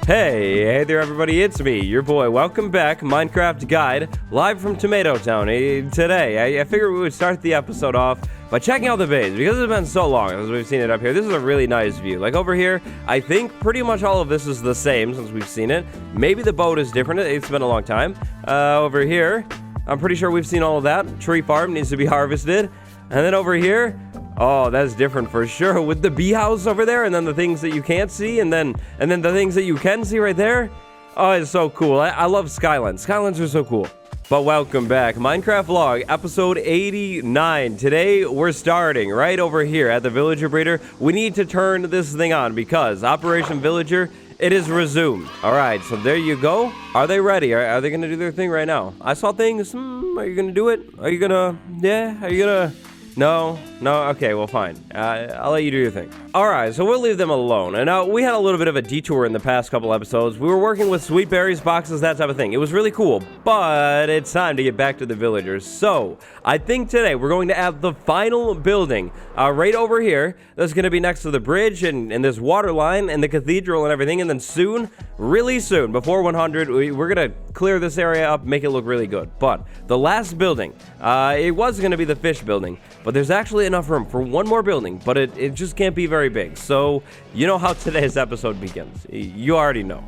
Hey there everybody, it's me, your boy. Welcome back, Minecraft Guide, live from Tomato Town. Today, I figured we would start the episode off by checking out the base, because it's been so long since we've seen it up here. This is a really nice view. Like over here, I think pretty much all of this is the same since we've seen it. Maybe the boat is different, it's been a long time. Over here, I'm pretty sure we've seen all of that. Tree farm needs to be harvested. And then over here, oh, that's different for sure. With the bee house over there, and then the things that you can't see, and then the things that you can see right there. Oh, it's so cool. I love skylines. Skylines are so cool. But welcome back. Minecraft Vlog, episode 89. Today, we're starting right over here at the Villager Breeder. We need to turn this thing on because Operation Villager, it is resumed. All right, so there you go. Are they ready? Are they going to do their thing right now? I saw things. Are you going to do it? Are you going to... Yeah? Are you going to... No? Okay, well, fine. I'll let you do your thing. Alright, so we'll leave them alone. And now, we had a little bit of a detour in the past couple episodes. We were working with sweet berries, boxes, that type of thing. It was really cool, but it's time to get back to the villagers. So, I think today we're going to add the final building right over here. That's going to be next to the bridge and this water line and the cathedral and everything. And then soon, really soon, before 100, we're going to clear this area up, make it look really good. But the last building, it was going to be the fish building. But there's actually enough room for one more building, but it just can't be very big. So, you know how today's episode begins. You already know.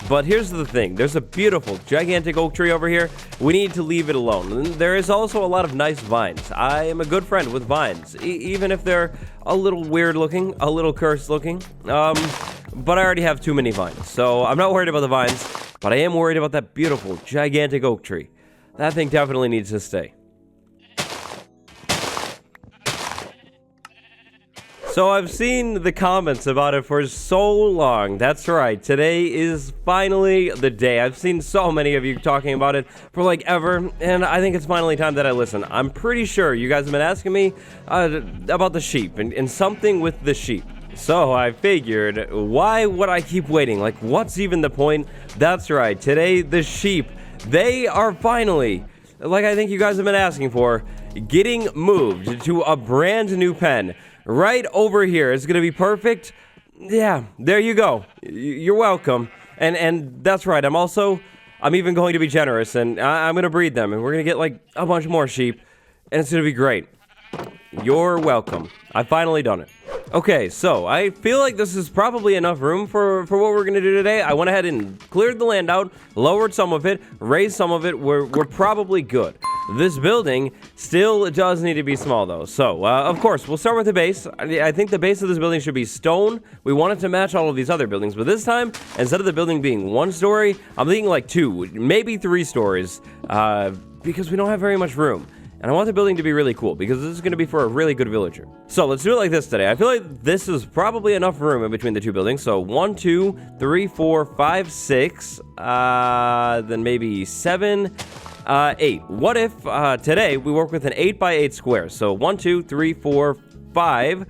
But here's the thing. There's a beautiful, gigantic oak tree over here. We need to leave it alone. And there is also a lot of nice vines. I am a good friend with vines, even if they're a little weird looking, a little cursed looking. But I already have too many vines, so I'm not worried about the vines, but I am worried about that beautiful, gigantic oak tree. That thing definitely needs to stay. So I've seen the comments about it for so long. That's right. Today is finally the day. I've seen so many of you talking about it for like ever, and I think it's finally time that I listen. I'm pretty sure you guys have been asking me about the sheep and something with the sheep. So I figured, why would I keep waiting? Like, what's even the point? That's right. Today, the sheep, they are finally, like I think you guys have been asking for, getting moved to a brand new pen. Right over here. It's gonna be perfect. Yeah, there you go. You're welcome. And that's right. I'm even going to be generous, and I'm gonna breed them, and we're gonna get like a bunch more sheep, and it's gonna be great. You're welcome. I've finally done it. Okay, so I feel like this is probably enough room for what we're gonna do today. I went ahead and cleared the land out, lowered some of it, raised some of it. We're probably good. This building still does need to be small, though. So, of course, we'll start with the base. I think the base of this building should be stone. We want it to match all of these other buildings. But this time, instead of the building being 1 story, I'm thinking like 2, maybe 3 stories, because we don't have very much room. And I want the building to be really cool, because this is going to be for a really good villager. So, let's do it like this today. I feel like this is probably enough room in between the 2 buildings. So, 1, 2, 3, 4, 5, 6, then maybe 7... 8. What if today we work with an 8x8 square? So 1, 2, 3, 4, 5,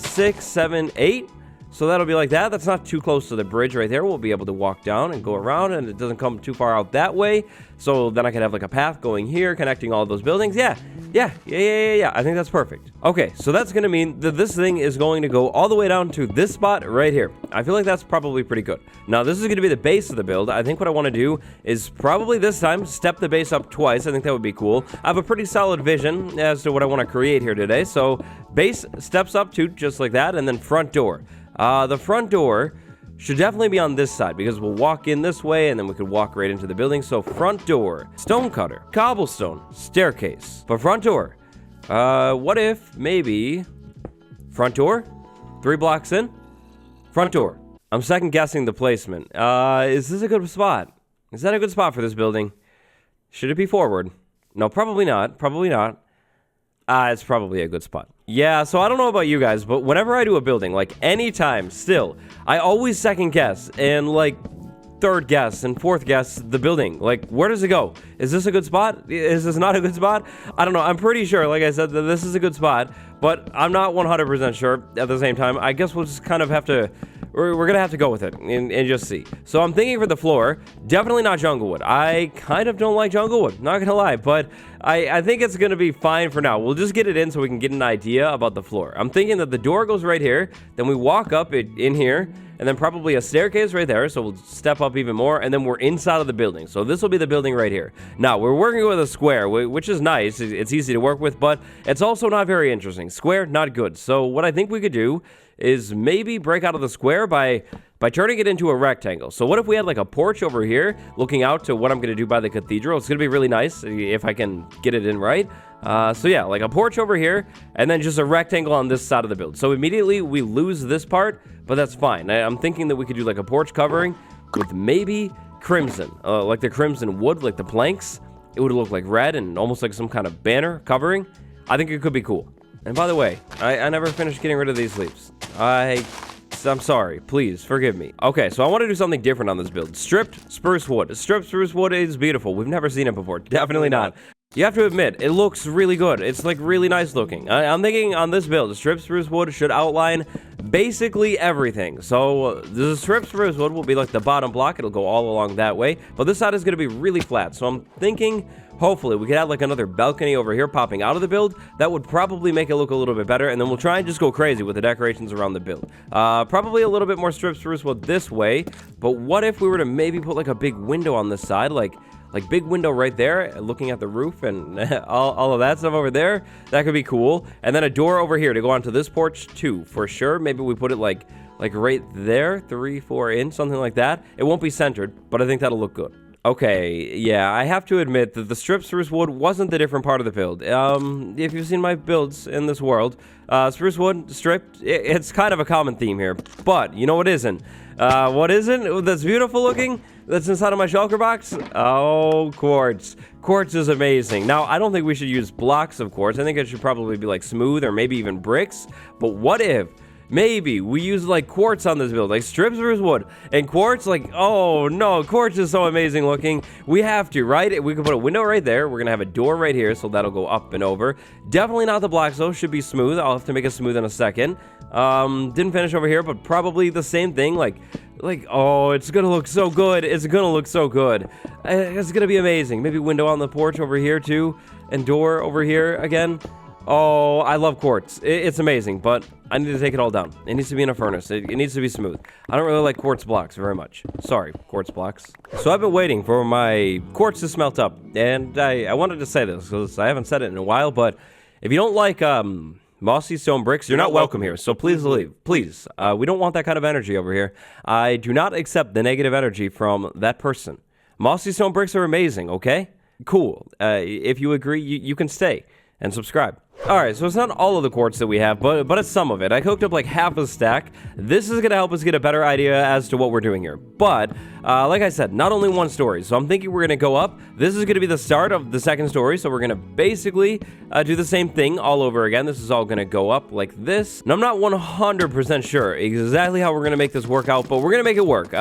6, 7, 8. So that'll be like that. That's not too close to the bridge right there. We'll be able to walk down and go around, and it doesn't come too far out that way. So then I can have like a path going here, connecting all those buildings. Yeah. I think that's perfect. Okay, so that's gonna mean that this thing is going to go all the way down to this spot right here. I feel like that's probably pretty good. Now, this is gonna be the base of the build. I think what I want to do is probably this time step the base up twice. I think that would be cool. I have a pretty solid vision as to what I want to create here today. So base steps up to just like that, and then front door. The front door should definitely be on this side, because we'll walk in this way and then we could walk right into the building. So front door, stone cutter, cobblestone, staircase. But front door, what if maybe front door, 3 blocks in, front door. I'm second guessing the placement. Is this a good spot? Is that a good spot for this building? Should it be forward? No, probably not. It's probably a good spot. Yeah, so I don't know about you guys, but whenever I do a building, like anytime still, I always second guess and like third guess and fourth guess the building. Like, where does it go? Is this a good spot? Is this not a good spot? I don't know. I'm pretty sure, like I said, that this is a good spot, but I'm not 100% sure at the same time. I guess we'll just kind of have to... We're going to have to go with it and just see. So I'm thinking for the floor, definitely not junglewood. I kind of don't like junglewood, not going to lie, but I think it's going to be fine for now. We'll just get it in so we can get an idea about the floor. I'm thinking that the door goes right here, then we walk up in here, and then probably a staircase right there, so we'll step up even more, and then we're inside of the building. So this will be the building right here. Now, we're working with a square, which is nice. It's easy to work with, but it's also not very interesting. Square, not good. So what I think we could do is maybe break out of the square by turning it into a rectangle. So what if we had like a porch over here looking out to what I'm going to do by the cathedral? It's going to be really nice if I can get it in right. So yeah, like a porch over here and then just a rectangle on this side of the build. So immediately we lose this part, but that's fine. I'm thinking that we could do like a porch covering with maybe crimson, like the crimson wood, like the planks. It would look like red and almost like some kind of banner covering. I think it could be cool. And by the way, I never finished getting rid of these leaves. I'm sorry. Please, forgive me. Okay, so I want to do something different on this build. Stripped spruce wood. Stripped spruce wood is beautiful. We've never seen it before. Definitely not. You have to admit, it looks really good. It's like really nice looking. I'm thinking on this build, stripped spruce wood should outline basically everything. So the stripped spruce wood will be like the bottom block. It'll go all along that way. But this side is going to be really flat. So I'm thinking, hopefully, we could add like another balcony over here popping out of the build. That would probably make it look a little bit better. And then we'll try and just go crazy with the decorations around the build. Probably a little bit more stripped spruce wood this way. But what if we were to maybe put like a big window on this side? Like big window right there, looking at the roof and all of that stuff over there. That could be cool. And then a door over here to go onto this porch too, for sure. Maybe we put it like right there, 3-4 inch, something like that. It won't be centered, but I think that'll look good. Okay, yeah, I have to admit that the stripped spruce wood wasn't the different part of the build. If you've seen my builds in this world, spruce wood, stripped, it's kind of a common theme here. But, you know what isn't? What isn't? That's beautiful looking? That's inside of my shulker box? Oh, quartz. Quartz is amazing. Now, I don't think we should use blocks of quartz. I think it should probably be like smooth or maybe even bricks. But what if maybe we use like quartz on this build, like stripped spruce wood and quartz? Like, oh no, quartz is so amazing looking. We have to, right? We can put a window right there. We're gonna have a door right here, so that'll go up and over. Definitely not the blocks though. Should be smooth. I'll have to make it smooth in a second. Didn't finish over here, but probably the same thing. Like, oh, it's gonna look so good. It's gonna look so good. It's gonna be amazing. Maybe window on the porch over here too, and door over here again. Oh, I love quartz. It's amazing, but I need to take it all down. It needs to be in a furnace. It needs to be smooth. I don't really like quartz blocks very much. Sorry, quartz blocks. So I've been waiting for my quartz to smelt up, and I wanted to say this because I haven't said it in a while, but if you don't like mossy stone bricks, you're not welcome here, so please leave. Please. We don't want that kind of energy over here. I do not accept the negative energy from that person. Mossy stone bricks are amazing, okay? Cool. If you agree, you can stay and subscribe. Alright, so it's not all of the quartz that we have, but it's some of it. I cooked up like half a stack. This is going to help us get a better idea as to what we're doing here. But, like I said, not only one story. So I'm thinking we're going to go up. This is going to be the start of the second story. So we're going to basically do the same thing all over again. This is all going to go up like this. And I'm not 100% sure exactly how we're going to make this work out, but we're going to make it work.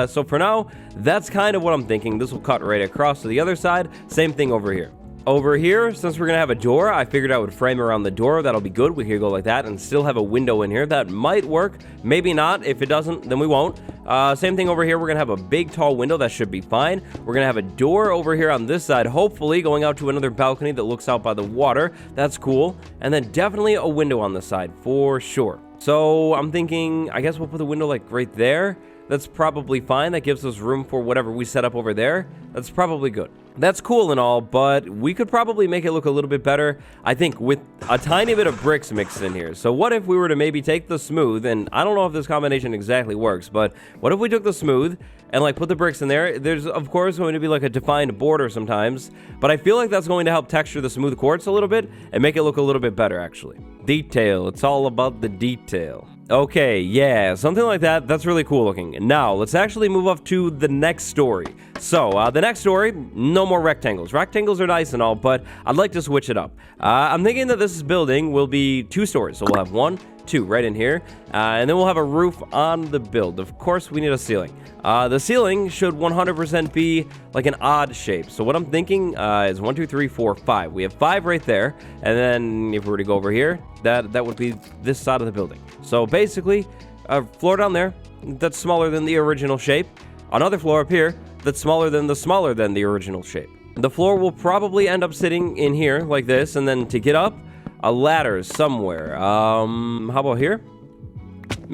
So for now, that's kind of what I'm thinking. This will cut right across to the other side. Same thing over here. Over here, since we're going to have a door, I figured I would frame around the door. That'll be good. We could go like that and still have a window in here. That might work. Maybe not. If it doesn't, then we won't. Same thing over here. We're going to have a big, tall window. That should be fine. We're going to have a door over here on this side, hopefully going out to another balcony that looks out by the water. That's cool. And then definitely a window on the side for sure. So I'm thinking, I guess we'll put the window like right there. That's probably fine. That gives us room for whatever we set up over there. That's probably good. That's cool and all, but we could probably make it look a little bit better, I think, with a tiny bit of bricks mixed in here. So what if we were to maybe take the smooth, and I don't know if this combination exactly works, but what if we took the smooth and like put the bricks in there? There's of course going to be like a defined border sometimes, but I feel like that's going to help texture the smooth quartz a little bit and make it look a little bit better actually. Detail, it's all about the detail. Okay, yeah, something like that. That's really cool looking. Now, let's actually move up to the next story. So, the next story, no more rectangles. Rectangles are nice and all, but I'd like to switch it up. I'm thinking that this building will be 2 stories. So we'll have 1, 2 right in here, and then we'll have a roof on the build. Of course, we need a ceiling. The ceiling should 100% be like an odd shape. So what I'm thinking is 1, 2, 3, 4, 5. We have 5 right there, and then if we were to go over here, that would be this side of the building. So basically, a floor down there that's smaller than the original shape. Another floor up here that's smaller than the original shape. The floor will probably end up sitting in here like this, and then to get up, a ladder somewhere. How about here?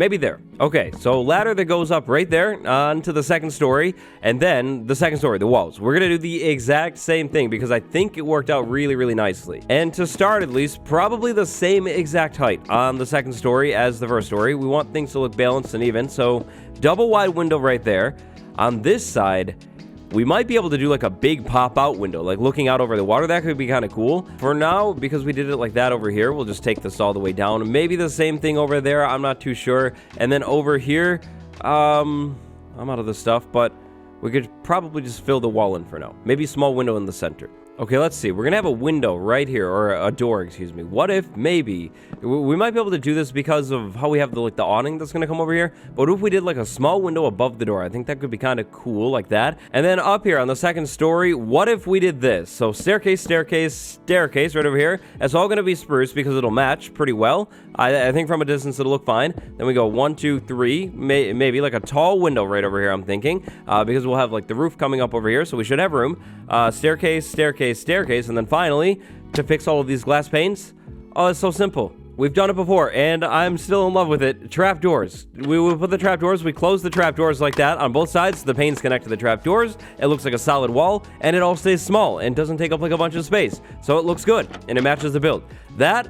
maybe there. Okay, so ladder that goes up right there onto the second story, and then the second story, the walls. We're gonna do the exact same thing because I think it worked out really, really nicely. And to start, at least, probably the same exact height on the second story as the first story. We want things to look balanced and even, so double wide window right there. On this side, we might be able to do like a big pop-out window, like looking out over the water. That could be kind of cool. For now, because we did it like that over here, we'll just take this all the way down. Maybe the same thing over there. I'm not too sure. And then over here, I'm out of the stuff, but we could probably just fill the wall in for now. Maybe a small window in the center. Okay, let's see. We're going to have a window right here, or a door, excuse me. What if maybe we might be able to do this because of how we have the awning that's going to come over here. But what if we did like a small window above the door? I think that could be kind of cool like that. And then up here on the second story, what if we did this? So staircase, staircase, staircase right over here. It's all going to be spruce because it'll match pretty well. I think from a distance it'll look fine. Then we go 1, 2, 3, maybe like a tall window right over here, I'm thinking. Because we'll have like the roof coming up over here, so we should have room. Staircase, staircase, staircase, and then finally, to fix all of these glass panes, oh, it's so simple. We've done it before, and I'm still in love with it. Trapdoors. We will put the trapdoors, we close the trapdoors like that on both sides. The panes connect to the trapdoors. It looks like a solid wall, and it all stays small and doesn't take up like a bunch of space. So it looks good, and it matches the build. That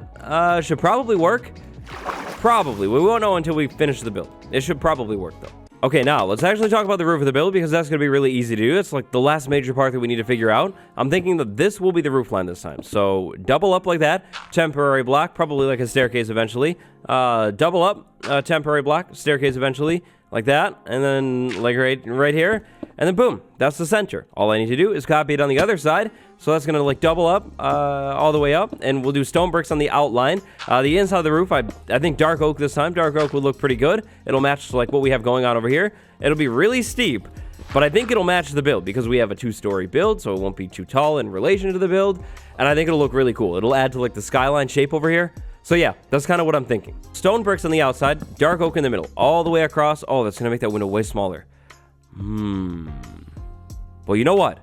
should probably work. Probably. We won't know until we finish the build. It should probably work, though. Okay, now, let's actually talk about the roof of the build, because that's going to be really easy to do. It's like the last major part that we need to figure out. I'm thinking that this will be the roof line this time. So, double up like that, temporary block, probably like a staircase eventually. Double up, temporary block, staircase eventually, like that. And then, like right here. And then, boom, that's the center. All I need to do is copy it on the other side. So that's going to like double up all the way up, and we'll do stone bricks on the outline. The inside of the roof, I think dark oak this time. Dark oak would look pretty good. It'll match like what we have going on over here. It'll be really steep, but I think it'll match the build because we have a 2-story build, so it won't be too tall in relation to the build. And I think it'll look really cool. It'll add to like the skyline shape over here. So yeah, that's kind of what I'm thinking. Stone bricks on the outside, dark oak in the middle, all the way across. Oh, that's going to make that window way smaller. Well, you know what?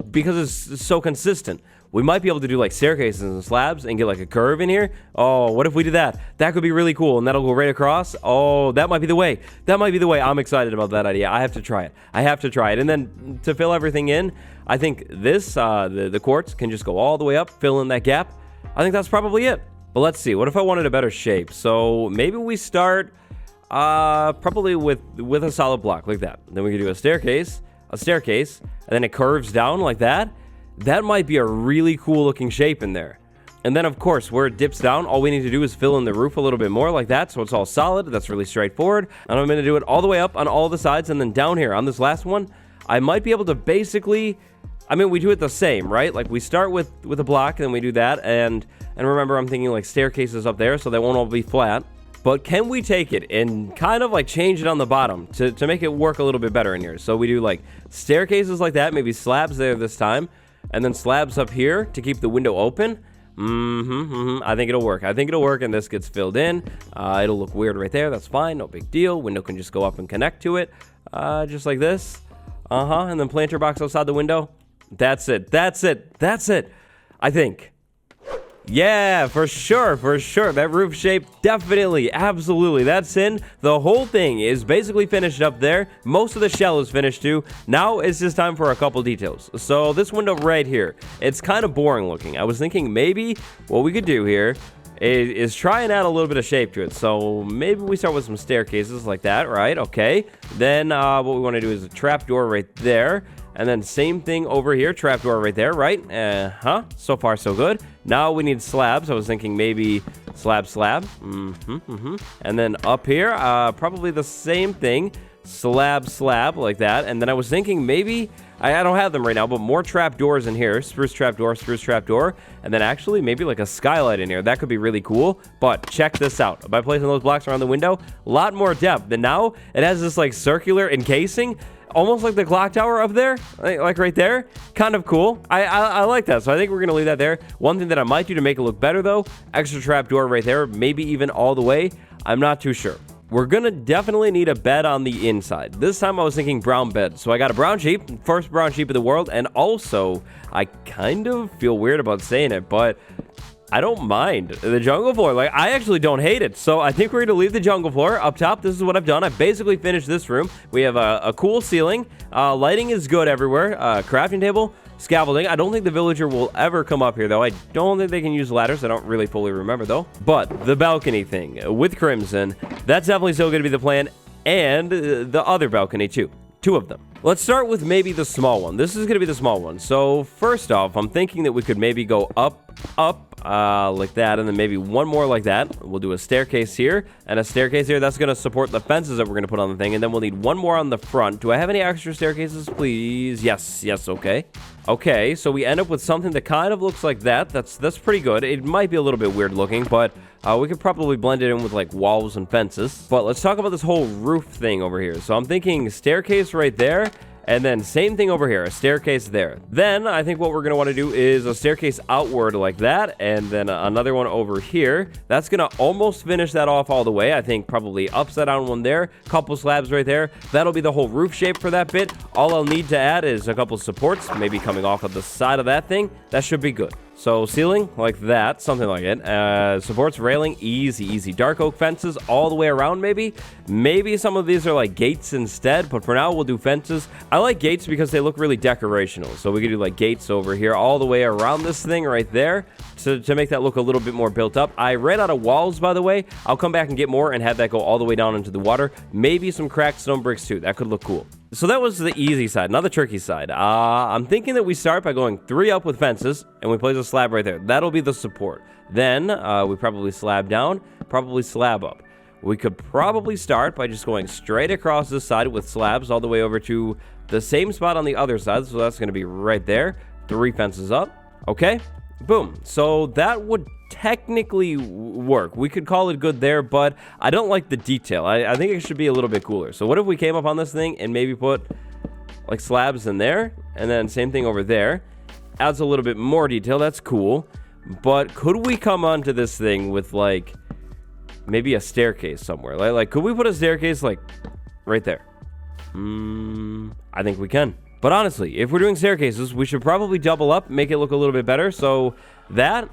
Because it's so consistent, we might be able to do like staircases and slabs and get like a curve in here. Oh, what if we did that? That could be really cool, and that'll go right across. Oh, that might be the way. That might be the way. I'm excited about that idea. I have to try it. And then to fill everything in, I think this, the quartz can just go all the way up, fill in that gap. I think that's probably it. But let's see. What if I wanted a better shape? So maybe we start probably with a solid block like that. Then we can do a staircase, and then it curves down like that. That might be a really cool looking shape in there. And then of course, where it dips down, all we need to do is fill in the roof a little bit more like that, so it's all solid. That's really straightforward. And I'm going to do it all the way up on all the sides, and then down here on this last one, I might be able to basically, I mean, we do it the same, right? Like we start with a block, and then we do that, and remember, I'm thinking like staircases up there, so they won't all be flat. But can we take it and kind of like change it on the bottom to make it work a little bit better in here? So we do like staircases like that, maybe slabs there this time, and then slabs up here to keep the window open. I think it'll work. And this gets filled in. It'll look weird right there. That's fine. No big deal. Window can just go up and connect to it. Just like this. And then planter box outside the window. That's it. I think. Yeah, for sure. That roof shape, definitely, absolutely. That's in. The whole thing is basically finished up there. Most of the shell is finished too. Now it's just time for a couple details. So this window right here, it's kind of boring looking. I was thinking maybe what we could do here is try and add a little bit of shape to it. So maybe we start with some staircases like that, right? Okay. Then what we want to do is a trapdoor right there. And then same thing over here, trapdoor right there, right? So far, so good. Now we need slabs. I was thinking maybe slab. And then up here, probably the same thing. Slab, like that. And then I was thinking maybe, I don't have them right now, but more trapdoors in here. Spruce trapdoor. And then actually maybe like a skylight in here. That could be really cool. But check this out. By placing those blocks around the window, a lot more depth. And now it has this like circular encasing, almost like the clock tower up there, like right there. Kind of cool. I like that. So I think we're going to leave that there. One thing that I might do to make it look better, though, extra trapdoor right there, maybe even all the way. I'm not too sure. We're going to definitely need a bed on the inside. This time I was thinking brown bed. So I got a brown sheep, first brown sheep of the world. And also, I kind of feel weird about saying it, but I don't mind the jungle floor. Like, I actually don't hate it. So I think we're going to leave the jungle floor up top. This is what I've done. I've basically finished this room. We have a cool ceiling. Lighting is good everywhere. Crafting table, scaffolding. I don't think the villager will ever come up here, though. I don't think they can use ladders. I don't really fully remember, though. But the balcony thing with Crimson, that's definitely still going to be the plan. And the other balcony, too. 2 of them. Let's start with maybe the small one. This is going to be the small one. So first off, I'm thinking that we could maybe go up, like that, and then maybe one more like that. We'll do a staircase here and a staircase here. That's going to support the fences that we're going to put on the thing, and then we'll need one more on the front. Do I have any extra staircases, please? Yes, okay. Okay, so we end up with something that kind of looks like that. That's pretty good. It might be a little bit weird looking, but we could probably blend it in with like walls and fences. But let's talk about this whole roof thing over here. So I'm thinking staircase right there. And then same thing over here, a staircase there. Then I think what we're going to want to do is a staircase outward like that. And then another one over here. That's going to almost finish that off all the way. I think probably upside down one there. Couple slabs right there. That'll be the whole roof shape for that bit. All I'll need to add is a couple supports, maybe coming off of the side of that thing. That should be good. So ceiling like that, something like it. Supports, railing, easy. Dark oak fences all the way around maybe. Maybe some of these are like gates instead, but for now we'll do fences. I like gates because they look really decorational. So we could do like gates over here all the way around this thing right there to make that look a little bit more built up. I ran out of walls, by the way. I'll come back and get more and have that go all the way down into the water. Maybe some cracked stone bricks too. That could look cool. So that was the easy side, not the tricky side. I'm thinking that we start by going 3 up with fences, and we place a slab right there. That'll be the support. Then we probably slab down, probably slab up. We could probably start by just going straight across this side with slabs all the way over to the same spot on the other side. So that's going to be right there. 3 fences up. Okay. Boom. So that would technically work. We could call it good there, but I don't like the detail. I think it should be a little bit cooler. So what if we came up on this thing and maybe put like slabs in there, and then same thing over there. Adds a little bit more detail. That's cool. But could we come onto this thing with like maybe a staircase somewhere? Like could we put a staircase like right there? I think we can. But honestly, if we're doing staircases, we should probably double up, make it look a little bit better. So that,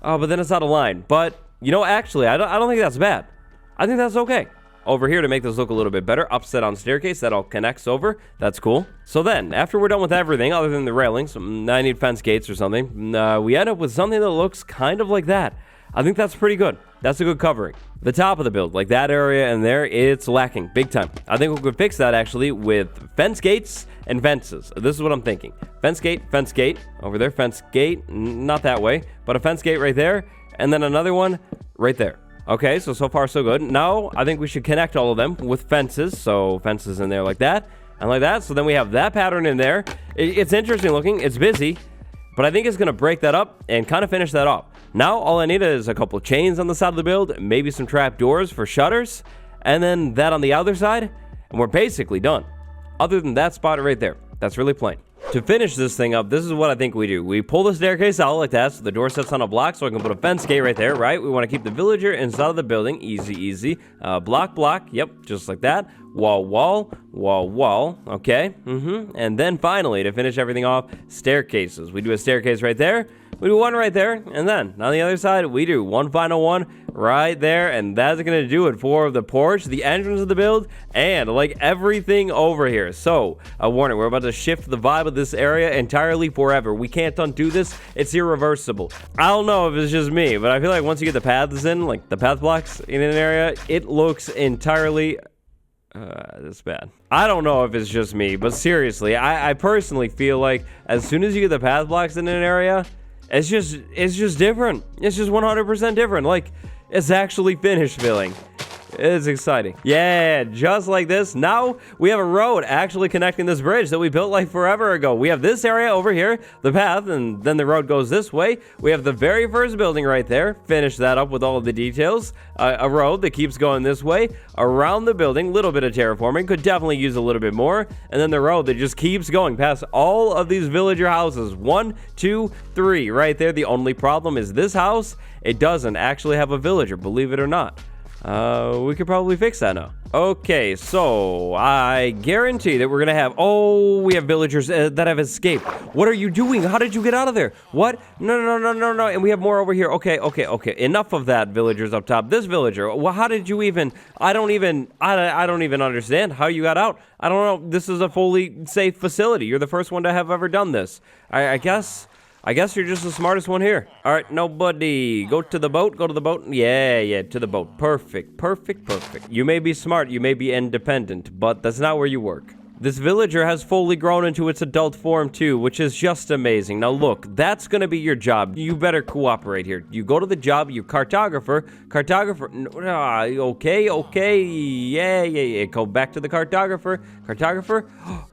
but then it's out of line. But, you know, actually, I don't think that's bad. I think that's okay. Over here to make this look a little bit better, upside down staircase, that all connects over. That's cool. So then, after we're done with everything, other than the railings, I need fence gates or something, we end up with something that looks kind of like that. I think that's pretty good. That's a good covering. The top of the build, like that area and there, it's lacking big time. I think we could fix that actually with fence gates and fences. This is what I'm thinking. Fence gate over there. Fence gate, not that way, but a fence gate right there, and then another one right there. Okay, so far so good. Now I think we should connect all of them with fences. So fences in there like that and like that. So then we have that pattern in there. It's interesting looking. It's busy, but I think it's gonna break that up and kind of finish that off. Now, all I need is a couple chains on the side of the build, maybe some trap doors for shutters, and then that on the other side, and we're basically done. Other than that spot right there, that's really plain. To finish this thing up, this is what I think we do. We pull the staircase out like that, so the door sits on a block, so I can put a fence gate right there, right? We want to keep the villager inside of the building. Easy. Block. Yep, just like that. Wall. Okay. And then finally, to finish everything off, staircases. We do a staircase right there. We do one right there, and then on the other side, we do one final one right there, and that's going to do it for the porch, the entrance of the build, and like everything over here. So, a warning, we're about to shift the vibe of this area entirely forever. We can't undo this. It's irreversible. I don't know if it's just me, but I feel like once you get the paths in, like the path blocks in an area, it looks entirely... that's bad. I don't know if it's just me, but seriously, I personally feel like as soon as you get the path blocks in an area... It's just different. It's just 100% different. Like, it's actually finished feeling. It's exciting. Yeah, just like this. Now we have a road actually connecting this bridge that we built like forever ago. We have this area over here, the path, and then the road goes this way. We have the very first building right there. Finish that up with all of the details. A road that keeps going this way around the building. Little bit of terraforming. Could definitely use a little bit more. And then the road that just keeps going past all of these villager houses. 1, 2, 3 right there. The only problem is this house, it doesn't actually have a villager, believe it or not. We could probably fix that now. Okay, so I guarantee that we're gonna have, oh, we have villagers that have escaped. What are you doing? How did you get out of there? What? No. And we have more over here. Okay. Enough of that, villagers up top. This villager, well, how did you even, I don't even understand how you got out. I don't know. This is a fully safe facility. You're the first one to have ever done this. I guess you're just the smartest one here. All right, nobody. Go to the boat. Yeah, to the boat. Perfect. You may be smart, you may be independent, but that's not where you work. This villager has fully grown into its adult form too, which is just amazing. Now look, that's gonna be your job. You better cooperate here. You go to the job, you cartographer. Okay. Yeah. Go back to the cartographer.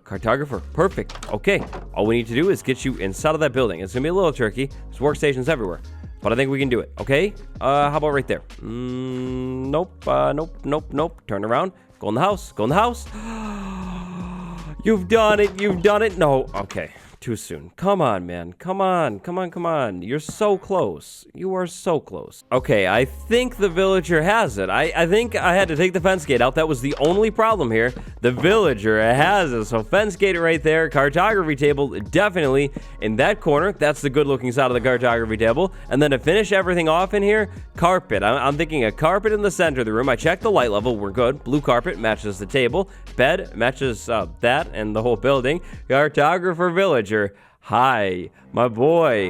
Cartographer, perfect. Okay, all we need to do is get you inside of that building. It's gonna be a little tricky. There's workstations everywhere, but I think we can do it, okay? How about right there? Nope. Turn around. Go in the house. You've done it. No, okay. Too soon. Come on, man. Come on. You're so close. You are so close. Okay, I think the villager has it. I think I had to take the fence gate out. That was the only problem here. The villager has it. So fence gate right there. Cartography table, definitely in that corner. That's the good looking side of the cartography table. And then to finish everything off in here, carpet. I'm thinking a carpet in the center of the room. I checked the light level. We're good. Blue carpet matches the table. Bed matches that and the whole building. Cartographer villager. Hi, my good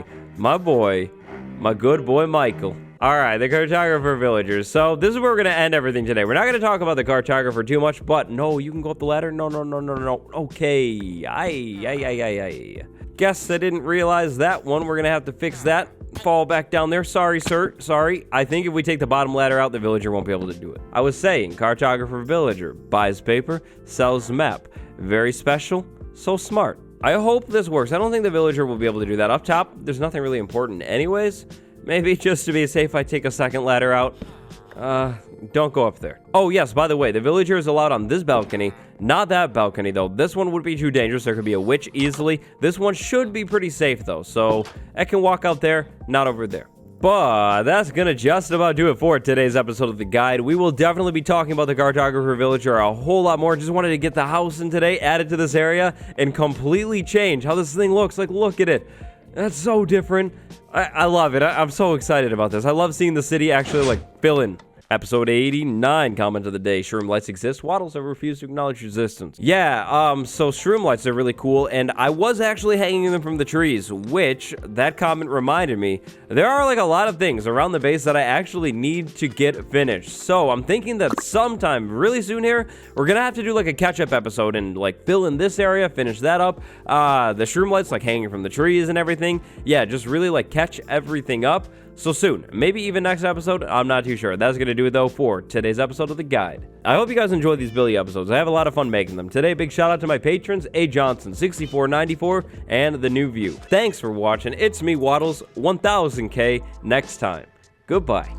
boy Michael. All right, the cartographer villagers. So this is where we're gonna end everything today. We're not gonna talk about the cartographer too much, but no, you can go up the ladder. No. Okay, I guess I didn't realize that one. We're gonna have to fix that. Fall back down there. Sorry, sir. Sorry. I think if we take the bottom ladder out, the villager won't be able to do it. I was saying, cartographer villager buys paper, sells map. Very special, so smart. I hope this works. I don't think the villager will be able to do that. Up top, there's nothing really important anyways. Maybe just to be safe, I take a second ladder out. Don't go up there. Oh, yes, by the way, the villager is allowed on this balcony. Not that balcony, though. This one would be too dangerous. There could be a witch easily. This one should be pretty safe, though. So I can walk out there, not over there. But that's gonna just about do it for today's episode of the guide. We will definitely be talking about the cartographer villager a whole lot more. Just wanted to get the house in today, added to this area, and completely change how this thing looks. Like, look at it. That's so different. I love it. I'm so excited about this. I love seeing the city actually like fill in. Episode 89, comment of the day. Shroom lights exist. Waddles have refused to acknowledge existence. Yeah, so shroom lights are really cool, and I was actually hanging them from the trees, which, that comment reminded me, there are like a lot of things around the base that I actually need to get finished. So I'm thinking that sometime really soon here, we're gonna have to do like a catch-up episode and like fill in this area, finish that up. The shroom lights like hanging from the trees and everything. Yeah, just really like catch everything up. So soon, maybe even next episode, I'm not too sure. That's going to do it, though, for today's episode of The Guide. I hope you guys enjoyed these Billy episodes. I have a lot of fun making them. Today, big shout out to my patrons, A. Johnson, 6494, and The New View. Thanks for watching. It's me, Waddles, 1000K, next time. Goodbye.